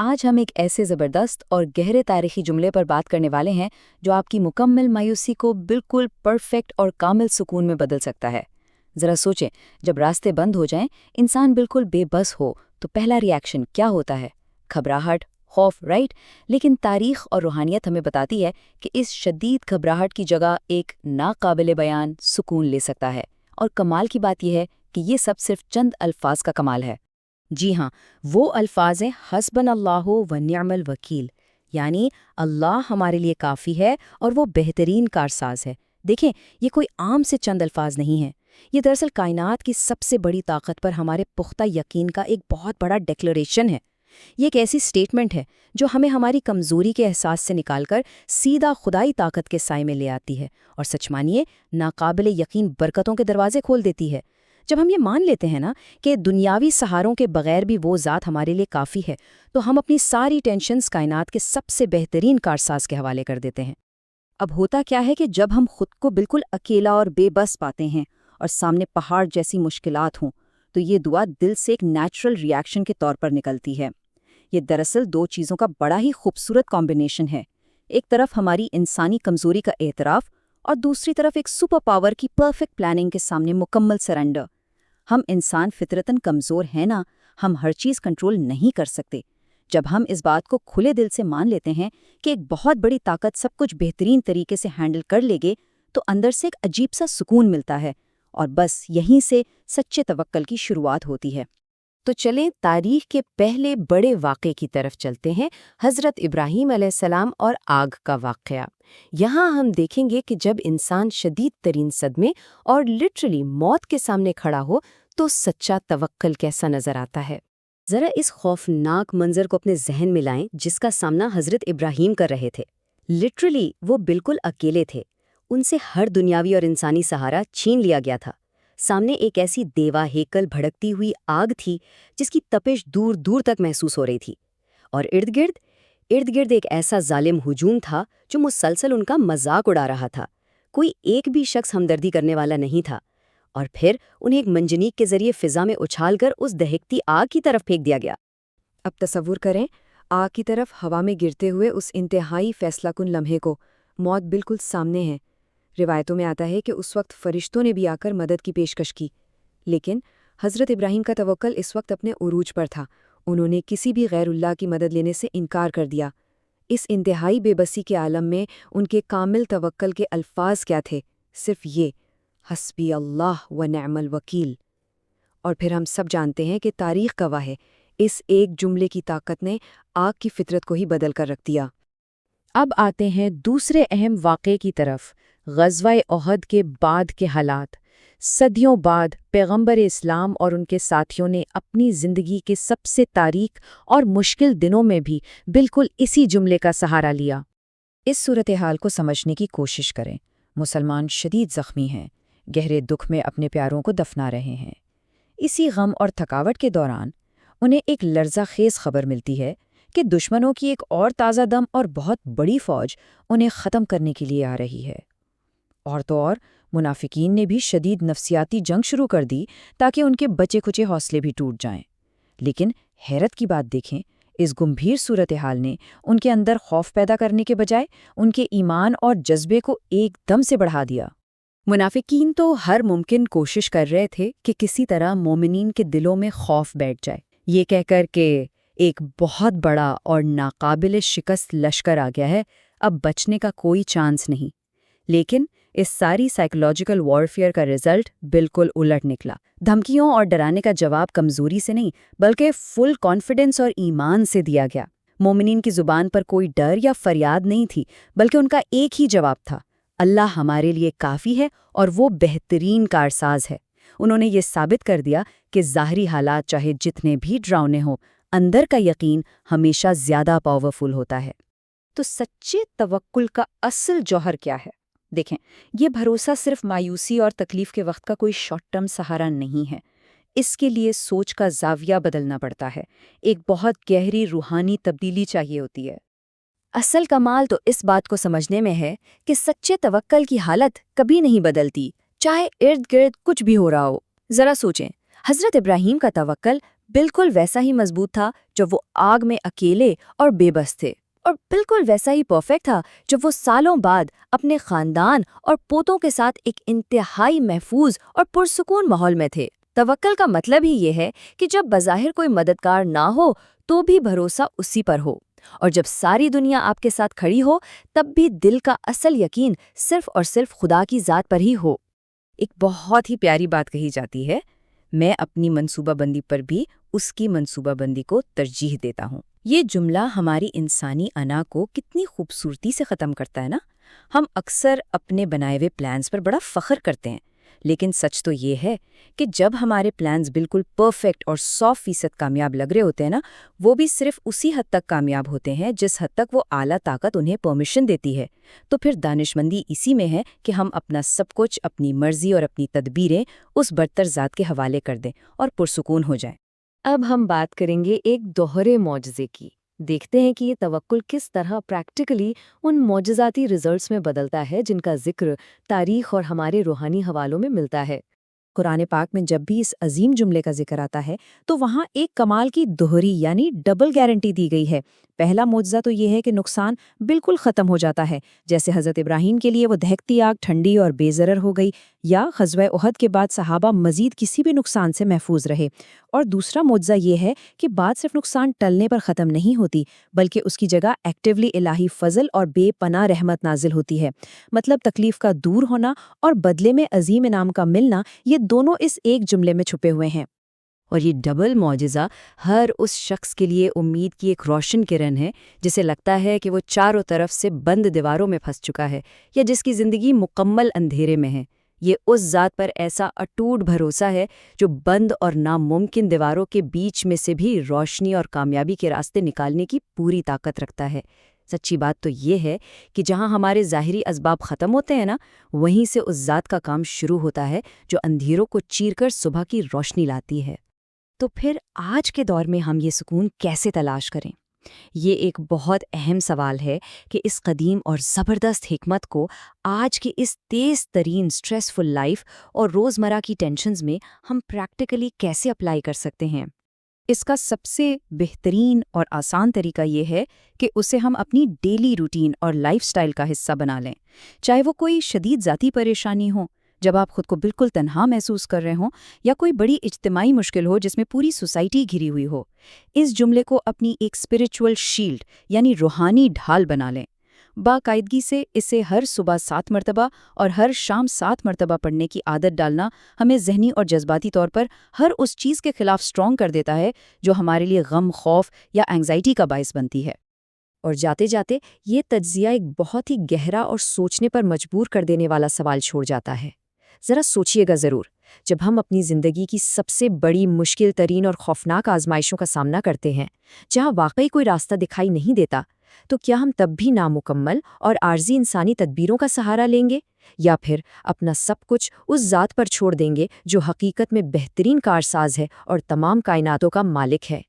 آج ہم ایک ایسے زبردست اور گہرے تاریخی جملے پر بات کرنے والے ہیں جو آپ کی مکمل مایوسی کو بالکل پرفیکٹ اور کامل سکون میں بدل سکتا ہے۔ ذرا سوچیں، جب راستے بند ہو جائیں، انسان بالکل بے بس ہو تو پہلا ری ایکشن کیا ہوتا ہے؟ گھبراہٹ، خوف، رائٹ؟ لیکن تاریخ اور روحانیت ہمیں بتاتی ہے کہ اس شدید گھبراہٹ کی جگہ ایک ناقابل بیان سکون لے سکتا ہے۔ اور کمال کی بات یہ ہے کہ یہ سب صرف چند الفاظ کا کمال ہے۔ جی ہاں، وہ الفاظ ہیں حسبنا اللہ و نعم الوکیل، یعنی اللہ ہمارے لیے کافی ہے اور وہ بہترین کارساز ہے۔ دیکھیں، یہ کوئی عام سے چند الفاظ نہیں ہیں، یہ دراصل کائنات کی سب سے بڑی طاقت پر ہمارے پختہ یقین کا ایک بہت بڑا ڈیکلریشن ہے۔ یہ ایک ایسی سٹیٹمنٹ ہے جو ہمیں ہماری کمزوری کے احساس سے نکال کر سیدھا خدائی طاقت کے سائے میں لے آتی ہے، اور سچ مانیے ناقابل یقین برکتوں کے دروازے کھول دیتی ہے۔ جب ہم یہ مان لیتے ہیں نا کہ دنیاوی سہاروں کے بغیر بھی وہ ذات ہمارے لیے کافی ہے، تو ہم اپنی ساری ٹینشنز کائنات کے سب سے بہترین کارساز کے حوالے کر دیتے ہیں۔ اب ہوتا کیا ہے کہ جب ہم خود کو بالکل اکیلا اور بے بس پاتے ہیں اور سامنے پہاڑ جیسی مشکلات ہوں، تو یہ دعا دل سے ایک نیچرل ری ایکشن کے طور پر نکلتی ہے۔ یہ دراصل دو چیزوں کا بڑا ہی خوبصورت کمبینیشن ہے، ایک طرف ہماری انسانی کمزوری کا اعتراف اور دوسری طرف ایک سپر پاور کی پرفیکٹ پلاننگ کے سامنے مکمل سرنڈر۔ ہم انسان فطرتاً کمزور ہیں نا، ہم ہر چیز کنٹرول نہیں کر سکتے۔ جب ہم اس بات کو کھلے دل سے مان لیتے ہیں کہ ایک بہت بڑی طاقت سب کچھ بہترین طریقے سے ہینڈل کر لے گے، تو اندر سے ایک عجیب سا سکون ملتا ہے، اور بس یہیں سے سچے توکل کی شروعات ہوتی ہے۔ تو چلیں تاریخ کے پہلے بڑے واقعے کی طرف چلتے ہیں، حضرت ابراہیم علیہ السلام اور آگ کا واقعہ۔ یہاں ہم دیکھیں گے کہ جب انسان شدید ترین صدمے اور لٹرلی موت کے سامنے کھڑا ہو تو سچا توکل کیسا نظر آتا ہے۔ ذرا اس خوفناک منظر کو اپنے ذہن میں لائیں جس کا سامنا حضرت ابراہیم کر رہے تھے۔ لٹرلی وہ بالکل اکیلے تھے، ان سے ہر دنیاوی اور انسانی سہارا چھین لیا گیا تھا۔ سامنے ایک ایسی دیوا ہیکل بھڑکتی ہوئی آگ تھی جس کی تپش دور دور تک محسوس ہو رہی تھی، اور ارد گرد ایک ایسا ظالم ہجوم تھا جو مسلسل ان کا مذاق اڑا رہا تھا۔ کوئی ایک بھی شخص ہمدردی کرنے والا نہیں تھا، اور پھر انہیں ایک منجنیق کے ذریعے فضا میں اچھال کر اس دہکتی آگ کی طرف پھینک دیا گیا۔ اب تصور کریں آگ کی طرف ہوا میں گرتے ہوئے اس انتہائی فیصلہ کن لمحے کو، موت بالکل سامنے ہے۔ روایتوں میں آتا ہے کہ اس وقت فرشتوں نے بھی آ کر مدد کی پیشکش کی، لیکن حضرت ابراہیم کا توکل اس وقت اپنے عروج پر تھا۔ انہوں نے کسی بھی غیر اللہ کی مدد لینے سے انکار کر دیا۔ اس انتہائی بے بسی کے عالم میں ان کے کامل توکل کے الفاظ کیا تھے؟ صرف یہ، حسبی اللہ و نعم الوکیل۔ اور پھر ہم سب جانتے ہیں کہ تاریخ گواہ ہے، اس ایک جملے کی طاقت نے آگ کی فطرت کو ہی بدل کر رکھ دیا۔ اب آتے ہیں دوسرے اہم واقعے کی طرف، غزوہ احد کے بعد کے حالات۔ صدیوں بعد پیغمبر اسلام اور ان کے ساتھیوں نے اپنی زندگی کے سب سے تاریک اور مشکل دنوں میں بھی بالکل اسی جملے کا سہارا لیا۔ اس صورتحال کو سمجھنے کی کوشش کریں۔ مسلمان شدید زخمی ہیں، گہرے دکھ میں اپنے پیاروں کو دفنا رہے ہیں۔ اسی غم اور تھکاوٹ کے دوران انہیں ایک لرزہ خیز خبر ملتی ہے کہ دشمنوں کی ایک اور تازہ دم اور بہت بڑی فوج انہیں ختم کرنے کے لیے آ رہی ہے۔ اور تو اور منافقین نے بھی شدید نفسیاتی جنگ شروع کر دی تاکہ ان کے بچے کچے حوصلے بھی ٹوٹ جائیں۔ لیکن حیرت کی بات دیکھیں، اس گمبھیر صورتحال نے ان کے اندر خوف پیدا کرنے کے بجائے ان کے ایمان اور جذبے کو ایک دم سے بڑھا دیا۔ منافقین تو ہر ممکن کوشش کر رہے تھے کہ کسی طرح مومنین کے دلوں میں خوف بیٹھ جائے، یہ کہہ کر کہ ایک بہت بڑا اور ناقابل شکست لشکر آ گیا ہے، اب بچنے کا کوئی چانس نہیں۔ لیکن اس ساری سائیکولوجیکل وارفیئر کا رزلٹ بالکل الٹ نکلا۔ دھمکیوں اور ڈرانے کا جواب کمزوری سے نہیں بلکہ فل کانفیڈنس اور ایمان سے دیا گیا۔ مومنین کی زبان پر کوئی ڈر یا فریاد نہیں تھی، بلکہ ان کا ایک ہی جواب تھا، اللہ ہمارے لیے کافی ہے اور وہ بہترین کارساز ہے۔ انہوں نے یہ ثابت کر دیا کہ ظاہری حالات چاہے جتنے بھی ڈراؤنے ہوں، اندر کا یقین ہمیشہ زیادہ پاورفل ہوتا ہے۔ تو سچے توکل کا اصل جوہر کیا ہے؟ دیکھیں، یہ بھروسہ صرف مایوسی اور تکلیف کے وقت کا کوئی شارٹ ٹرم سہارا نہیں ہے۔ اس کے لیے سوچ کا زاویہ بدلنا پڑتا ہے، ایک بہت گہری روحانی تبدیلی چاہیے ہوتی ہے۔ اصل کمال تو اس بات کو سمجھنے میں ہے کہ سچے توکل کی حالت کبھی نہیں بدلتی، چاہے ارد گرد کچھ بھی ہو رہا ہو۔ ذرا سوچیں، حضرت ابراہیم کا توکل بالکل ویسا ہی مضبوط تھا جب وہ آگ میں اکیلے اور بے بس تھے، اور بالکل ویسا ہی پرفیکٹ تھا جب وہ سالوں بعد اپنے خاندان اور پوتوں کے ساتھ ایک انتہائی محفوظ اور پرسکون ماحول میں تھے۔ توکل کا مطلب ہی یہ ہے کہ جب بظاہر کوئی مددگار نہ ہو تو بھی بھروسہ اسی پر ہو، اور جب ساری دنیا آپ کے ساتھ کھڑی ہو تب بھی دل کا اصل یقین صرف اور صرف خدا کی ذات پر ہی ہو۔ ایک بہت ہی پیاری بات کہی جاتی ہے، میں اپنی منصوبہ بندی پر بھی اس کی منصوبہ بندی کو ترجیح دیتا ہوں۔ یہ جملہ ہماری انسانی انا کو کتنی خوبصورتی سے ختم کرتا ہے نا۔ ہم اکثر اپنے بنائے ہوئے پلانز پر بڑا فخر کرتے ہیں، لیکن سچ تو یہ ہے کہ جب ہمارے پلانز بالکل پرفیکٹ اور 100% کامیاب لگ رہے ہوتے ہیں نا، وہ بھی صرف اسی حد تک کامیاب ہوتے ہیں جس حد تک وہ اعلیٰ طاقت انہیں پرمیشن دیتی ہے۔ تو پھر دانشمندی اسی میں ہے کہ ہم اپنا سب کچھ، اپنی مرضی اور اپنی تدبیریں اس برتر ذات کے حوالے کر دیں اور پرسکون ہو جائیں۔ اب ہم بات کریں گے ایک دوہرے معجزے کی۔ دیکھتے ہیں کہ یہ توکل کس طرح پریکٹیکلی ان معجزاتی ریزلٹس میں بدلتا ہے جن کا ذکر تاریخ اور ہمارے روحانی حوالوں میں ملتا ہے۔ قرآن پاک میں جب بھی اس عظیم جملے کا ذکر آتا ہے تو وہاں ایک کمال کی دوہری یعنی ڈبل گارنٹی دی گئی ہے۔ پہلا معجزہ تو یہ ہے کہ نقصان بالکل ختم ہو جاتا ہے، جیسے حضرت ابراہیم کے لیے وہ دہکتی آگ ٹھنڈی اور بے ضرر ہو گئی، یا غزوہ احد کے بعد صحابہ مزید کسی بھی نقصان سے محفوظ رہے۔ اور دوسرا معجزہ یہ ہے کہ بات صرف نقصان ٹلنے پر ختم نہیں ہوتی، بلکہ اس کی جگہ ایکٹیولی الہی فضل اور بے پناہ رحمت نازل ہوتی ہے۔ مطلب تکلیف کا دور ہونا اور بدلے میں عظیم انعام کا ملنا، یہ دونوں اس ایک جملے میں چھپے ہوئے ہیں۔ اور یہ ڈبل معجزہ ہر اس شخص کے لیے امید کی ایک روشن کرن ہے جسے لگتا ہے کہ وہ چاروں طرف سے بند دیواروں میں پھنس چکا ہے، یا جس کی زندگی مکمل اندھیرے میں ہے۔ یہ اس ذات پر ایسا اٹوٹ بھروسہ ہے جو بند اور ناممکن دیواروں کے بیچ میں سے بھی روشنی اور کامیابی کے راستے نکالنے کی پوری طاقت رکھتا ہے۔ سچی بات تو یہ ہے کہ جہاں ہمارے ظاہری اسباب ختم ہوتے ہیں نا، وہیں سے اس ذات کا کام شروع ہوتا ہے جو اندھیروں کو چیر کر صبح کی روشنی لاتی ہے۔ تو پھر آج کے دور میں ہم یہ سکون کیسے تلاش کریں؟ یہ ایک بہت اہم سوال ہے کہ اس قدیم اور زبردست حکمت کو آج کی اس تیز ترین سٹریسفل لائف اور روزمرہ کی ٹینشنز میں ہم پریکٹیکلی کیسے اپلائی کر سکتے ہیں؟ اس کا سب سے بہترین اور آسان طریقہ یہ ہے کہ اسے ہم اپنی ڈیلی روٹین اور لائف سٹائل کا حصہ بنا لیں، چاہے وہ کوئی شدید ذاتی پریشانی ہو جب آپ خود کو بالکل تنہا محسوس کر رہے ہوں، یا کوئی بڑی اجتماعی مشکل ہو جس میں پوری سوسائٹی گھری ہوئی ہو۔ اس جملے کو اپنی ایک اسپرچول شیلڈ یعنی روحانی ڈھال بنا لیں۔ باقاعدگی سے اسے ہر صبح 7 مرتبہ اور ہر شام 7 مرتبہ پڑھنے کی عادت ڈالنا ہمیں ذہنی اور جذباتی طور پر ہر اس چیز کے خلاف سٹرونگ کر دیتا ہے جو ہمارے لیے غم، خوف یا اینگزائٹی کا باعث بنتی ہے۔ اور جاتے جاتے یہ تجزیہ ایک بہت ہی گہرا اور سوچنے پر مجبور کر دینے والا سوال چھوڑ جاتا ہے۔ ذرا سوچئے گا ضرور، جب ہم اپنی زندگی کی سب سے بڑی، مشکل ترین اور خوفناک آزمائشوں کا سامنا کرتے ہیں، جہاں واقعی کوئی راستہ دکھائی نہیں دیتا، تو کیا ہم تب بھی نامکمل اور عارضی انسانی تدبیروں کا سہارا لیں گے، یا پھر اپنا سب کچھ اس ذات پر چھوڑ دیں گے جو حقیقت میں بہترین کارساز ہے اور تمام کائناتوں کا مالک ہے؟